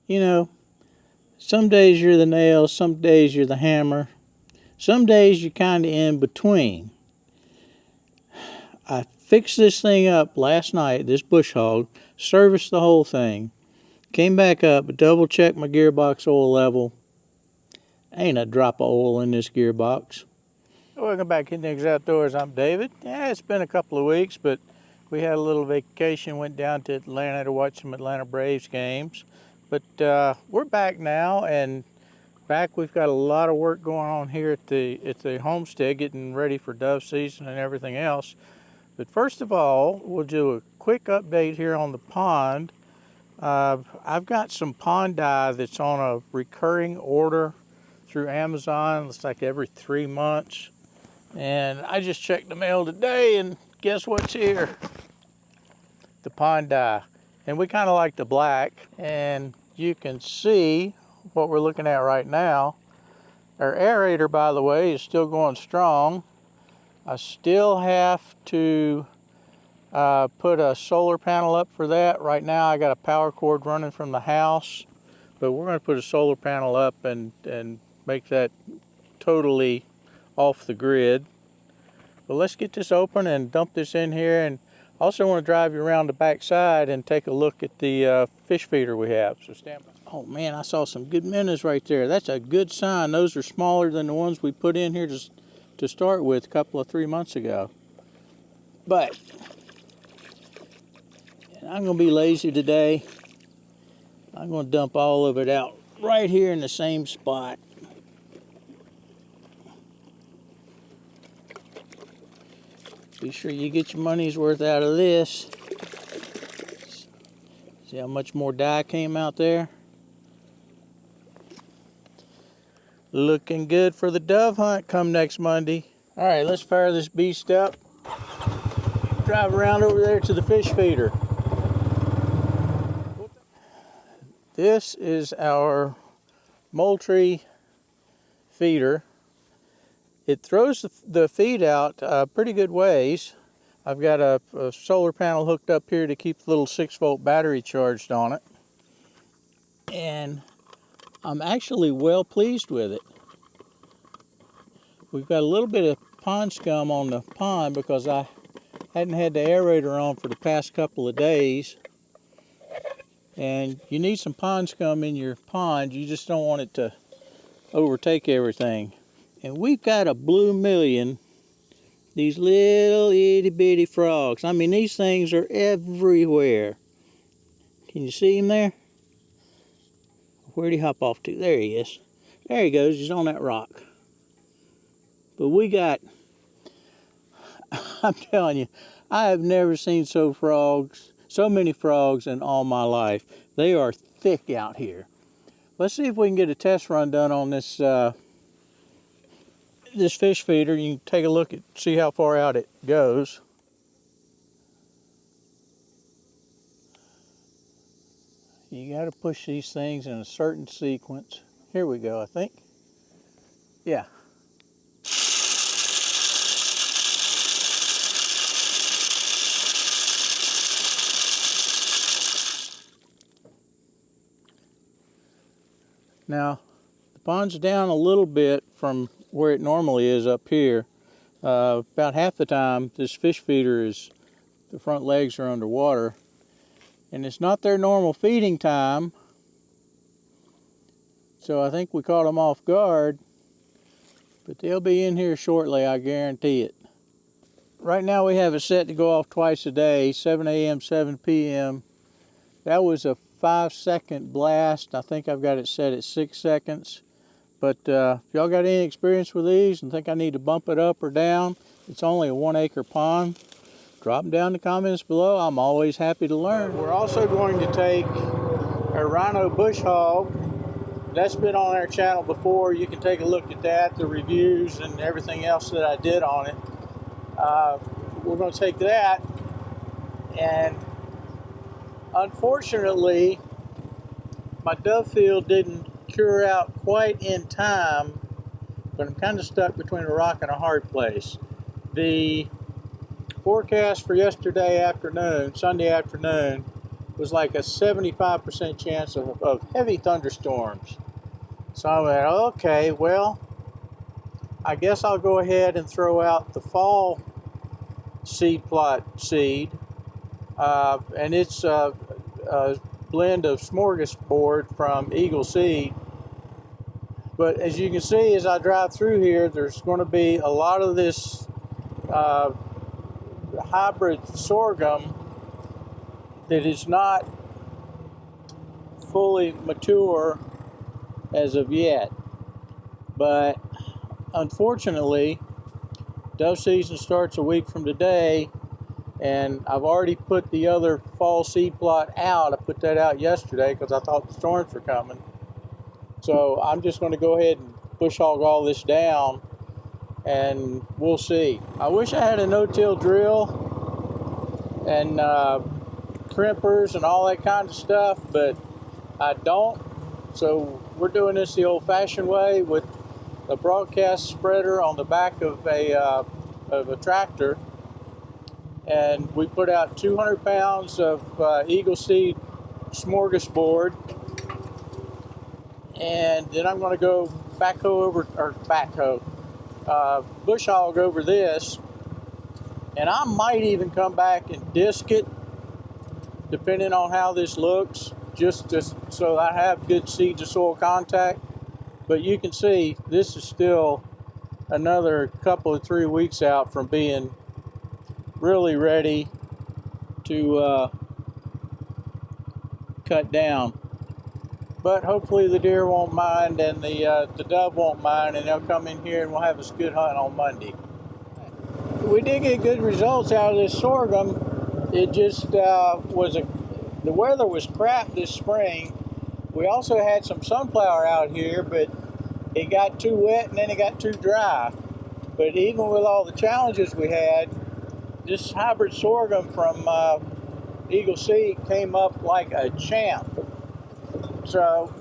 You know, some days you're the nail, some days you're the hammer, some days you're kind of in between. I fixed this thing up last night, this bush hog, serviced the whole thing, came back up, double checked my gearbox oil level. Ain't a drop of oil in this gearbox. Welcome back, Hitting Outdoors. I'm David. Yeah, it's been a couple of weeks, but we had a little vacation, went down to Atlanta to watch some Atlanta Braves games. But we're back now, and we've got a lot of work going on here at the homestead, getting ready for dove season and everything else. But first of all, we'll do a quick update here on the pond. I've got some pond dye that's on a recurring order through Amazon. It's like every 3 months. And I just checked the mail today, and guess what's here? The pond dye. And we kind of like the black, and you can see what we're looking at right now. Our aerator, by the way, is still going strong. I still have to put a solar panel up for that. Right now I got a power cord running from the house, but we're going to put a solar panel up and make that totally off the grid. But let's get this open and dump this in here, and also want to drive you around the back side and take a look at the fish feeder we have. So stand by. Oh man, I saw some good minnows right there. That's a good sign. Those are smaller than the ones we put in here to start with a couple of 3 months ago. But I'm going to be lazy today. I'm going to dump all of it out right here in the same spot. Be sure you get your money's worth out of this. See how much more dye came out there? Looking good for the dove hunt come next Monday. All right, let's fire this beast up. Drive around over there to the fish feeder. This is our Moultrie feeder. It throws the feed out pretty good ways. I've got a solar panel hooked up here to keep the little 6-volt battery charged on it. And I'm actually well pleased with it. We've got a little bit of pond scum on the pond because I hadn't had the aerator on for the past couple of days. And you need some pond scum in your pond. You just don't want it to overtake everything. And we've got a blue million, these little itty bitty frogs. I mean, these things are everywhere. Can you see him there? Where'd he hop off to? There he is. There he goes, he's on that rock. But we got, I'm telling you, I have never seen so many frogs in all my life. They are thick out here. Let's see if we can get a test run done on this this fish feeder. You can take a look at, see how far out it goes. You got to push these things in a certain sequence. Here we go, I think. Yeah. Now, the pond's down a little bit from where it normally is up here. About half the time, this fish feeder the front legs are underwater. And it's not their normal feeding time. So I think we caught them off guard. But they'll be in here shortly, I guarantee it. Right now we have it set to go off twice a day, 7 a.m., 7 p.m. That was a 5-second blast. I think I've got it set at 6 seconds. But if y'all got any experience with these and think I need to bump it up or down, it's only a 1-acre pond. Drop them down in the comments below. I'm always happy to learn. We're also going to take a Rhino bush hog. That's been on our channel before. You can take a look at that, the reviews and everything else that I did on it. We're going to take that, and unfortunately my dove field didn't cure out quite in time, but I'm kind of stuck between a rock and a hard place. The forecast for yesterday afternoon, Sunday afternoon, was like a 75% chance of heavy thunderstorms. So I went, okay, well, I guess I'll go ahead and throw out the fall seed plot seed. And it's a blend of smorgasbord from Eagle Seed. But as you can see, as I drive through here, there's going to be a lot of this hybrid sorghum that is not fully mature as of yet. But unfortunately, dove season starts a week from today, and I've already put the other fall seed plot out. I put that out yesterday because I thought the storms were coming. So I'm just going to go ahead and bush hog all this down, and we'll see. I wish I had a no-till drill and crimpers and all that kind of stuff, but I don't. So we're doing this the old-fashioned way with a broadcast spreader on the back of a tractor, and we put out 200 pounds of Eagle Seed smorgasbord, and then I'm going to go bush hog over this, and I might even come back and disc it, depending on how this looks, just so I have good seed to soil contact. But you can see this is still another couple of 3 weeks out from being really ready to cut down. But hopefully the deer won't mind, and the dove won't mind, and they'll come in here and we'll have a good hunt on Monday. We did get good results out of this sorghum. It just the weather was crap this spring. We also had some sunflower out here, but it got too wet and then it got too dry. But even with all the challenges we had, this hybrid sorghum from Eagle Seed came up like a champ. So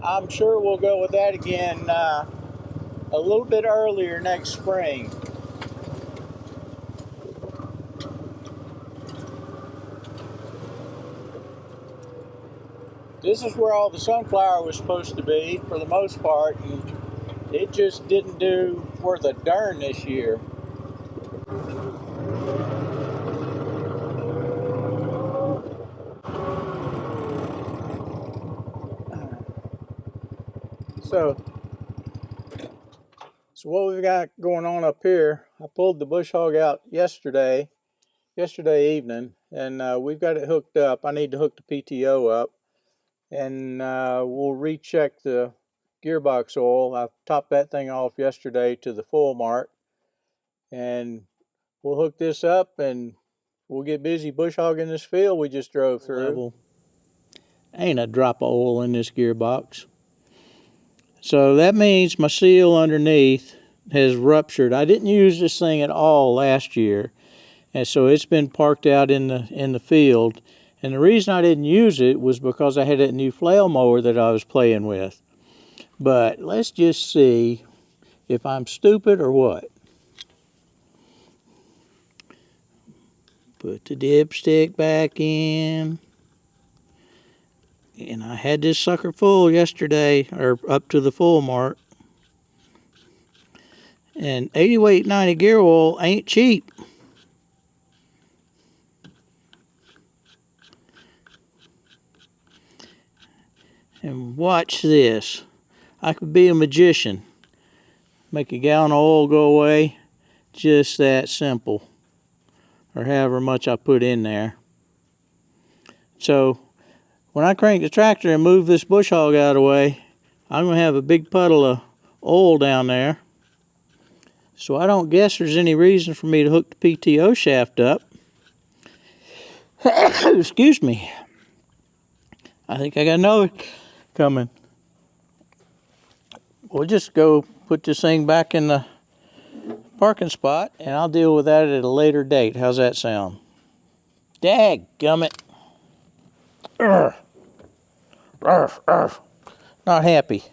I'm sure we'll go with that again a little bit earlier next spring. This is where all the sunflower was supposed to be for the most part, and it just didn't do worth a darn this year. So what we've got going on up here, I pulled the bush hog out yesterday evening, and we've got it hooked up. I need to hook the PTO up, and we'll recheck the gearbox oil. I topped that thing off yesterday to the full mark, and we'll hook this up and we'll get busy bush hogging this field we just drove through. Ain't a drop of oil in this gearbox. So that means my seal underneath has ruptured. I didn't use this thing at all last year, and so it's been parked out in the field. And the reason I didn't use it was because I had that new Flail mower that I was playing with. But let's just see if I'm stupid or what. Put the dipstick back in. And I had this sucker full yesterday, or up to the full mark. And 80 weight 90 gear oil ain't cheap. And watch this. I could be a magician. Make a gallon of oil go away. Just that simple. Or however much I put in there. So when I crank the tractor and move this bush hog out of the way, I'm going to have a big puddle of oil down there. So I don't guess there's any reason for me to hook the PTO shaft up. Excuse me. I think I got another coming. We'll just go put this thing back in the parking spot, and I'll deal with that at a later date. How's that sound? Dadgummit. Urgh. Urgh, urgh. Not happy.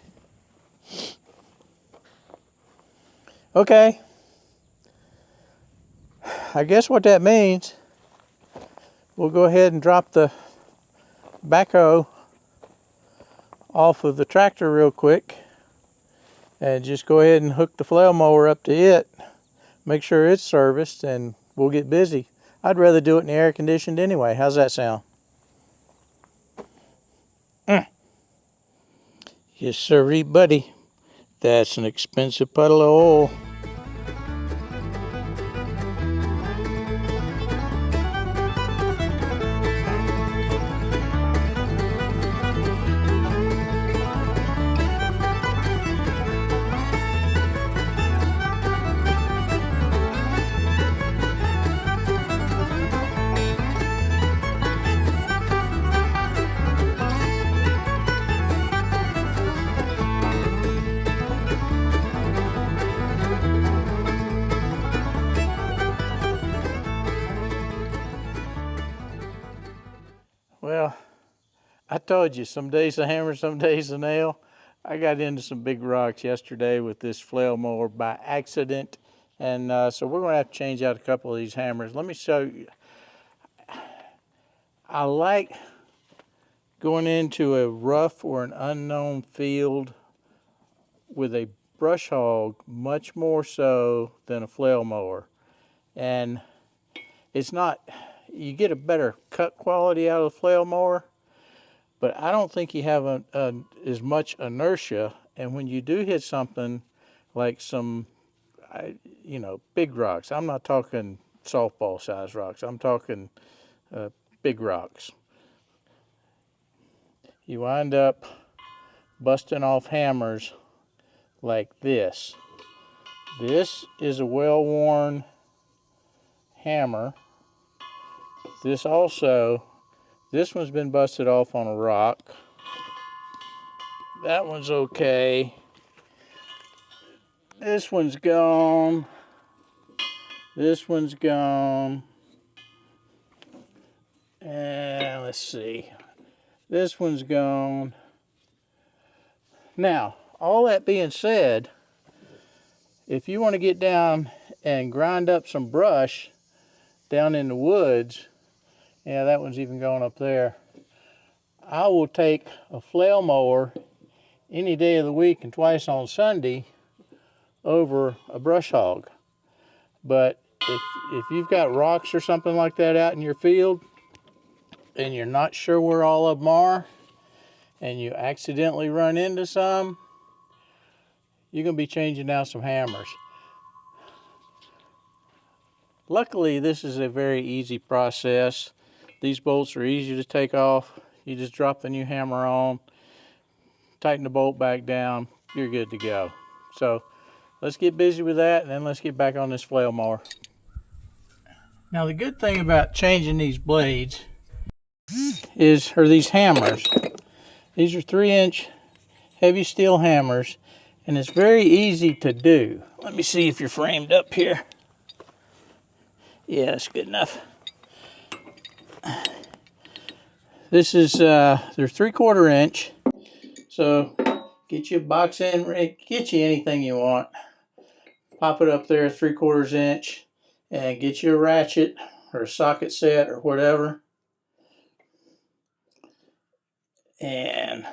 Okay. I guess what that means We'll go ahead and drop the backhoe off of the tractor real quick and just go ahead and hook the flail mower up to it. Make sure it's serviced and we'll get busy. I'd rather do it in the air conditioned anyway. How's that sound? Yes, sirree, buddy. That's an expensive puddle of oil. Well, I told you, some days a hammer, some days a nail. I got into some big rocks yesterday with this flail mower by accident. And so we're going to have to change out a couple of these hammers. Let me show you. I like going into a rough or an unknown field with a brush hog much more so than a flail mower. And it's not, you get a better cut quality out of the flail mower, but I don't think you have as much inertia. And when you do hit something like some, big rocks, I'm not talking softball size rocks, I'm talking big rocks, you wind up busting off hammers like this. This is a well-worn hammer. This one's been busted off on a rock. That one's okay. This one's gone. This one's gone. And let's see. This one's gone. Now, all that being said, if you want to get down and grind up some brush down in the woods, yeah, that one's even gone up there. I will take a flail mower any day of the week and twice on Sunday over a brush hog. But if you've got rocks or something like that out in your field and you're not sure where all of them are and you accidentally run into some, you're going to be changing out some hammers. Luckily, this is a very easy process. These bolts are easy to take off. You just drop the new hammer on, tighten the bolt back down, you're good to go. So let's get busy with that and then let's get back on this flail mower. Now the good thing about changing these blades are these hammers. These are 3-inch heavy steel hammers and it's very easy to do. Let me see if you're framed up here. Yeah, that's good enough. This is, they're 3/4 inch. So get you a box end, get you anything you want. Pop it up there 3/4 inch and get you a ratchet or a socket set or whatever. And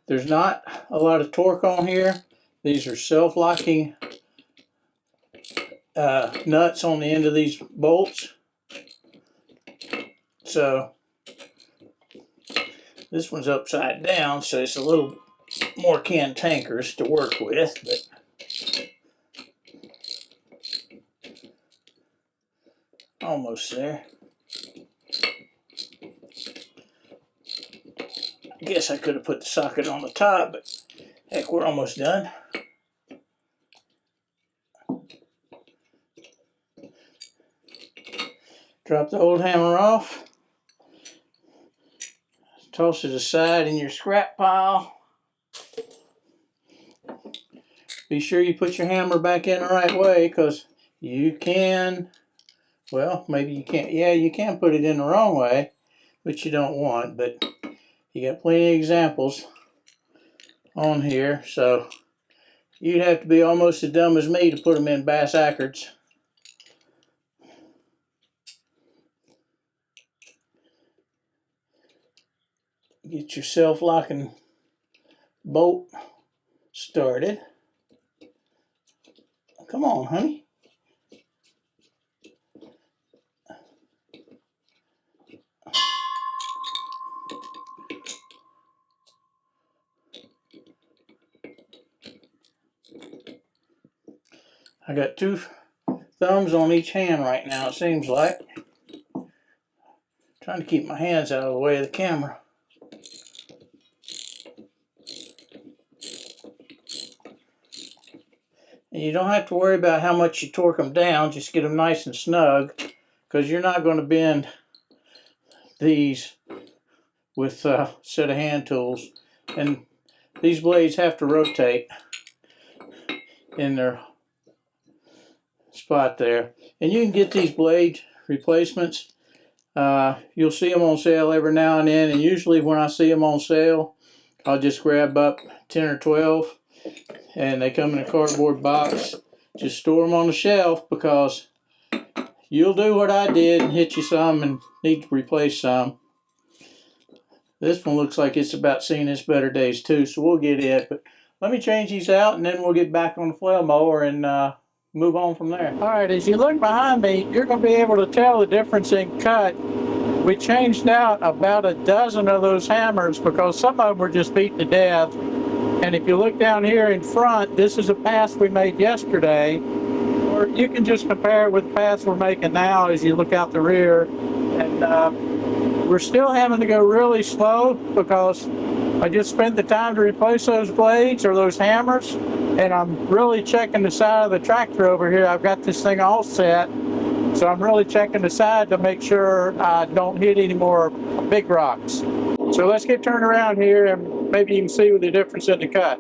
there's not a lot of torque on here. These are self-locking nuts on the end of these bolts. So this one's upside down, so it's a little more cantankerous to work with, but almost there. I guess I could have put the socket on the top, but heck, we're almost done. Drop the old hammer off. Toss it aside in your scrap pile. Be sure you put your hammer back in the right way, because you can, well, maybe you can't. Yeah, you can put it in the wrong way, which you don't want, but you got plenty of examples on here, so you'd have to be almost as dumb as me to put them in bass-ackwards. Get your self-locking bolt started. Come on, honey. I got 2 thumbs on each hand right now, it seems like. Trying to keep my hands out of the way of the camera. And you don't have to worry about how much you torque them down, just get them nice and snug, because you're not going to bend these with a set of hand tools. And these blades have to rotate in their spot there. And you can get these blade replacements. You'll see them on sale every now and then, and usually when I see them on sale, I'll just grab up 10 or 12, and they come in a cardboard box. Just store them on the shelf, because you'll do what I did and hit you some and need to replace some. This one looks like it's about seeing its better days too, so we'll get it. But let me change these out, and then we'll get back on the flail mower and move on from there. All right, as you look behind me, you're going to be able to tell the difference in cut. We changed out about a dozen of those hammers because some of them were just beat to death. And if you look down here in front, this is a pass we made yesterday, or you can just compare it with the pass we're making now as you look out the rear. And we're still having to go really slow because I just spent the time to replace those blades or those hammers, and I'm really checking the side of the tractor over here. I've got this thing all set, so I'm really checking the side to make sure I don't hit any more big rocks. So let's get turned around here and maybe you can see the difference in the cut.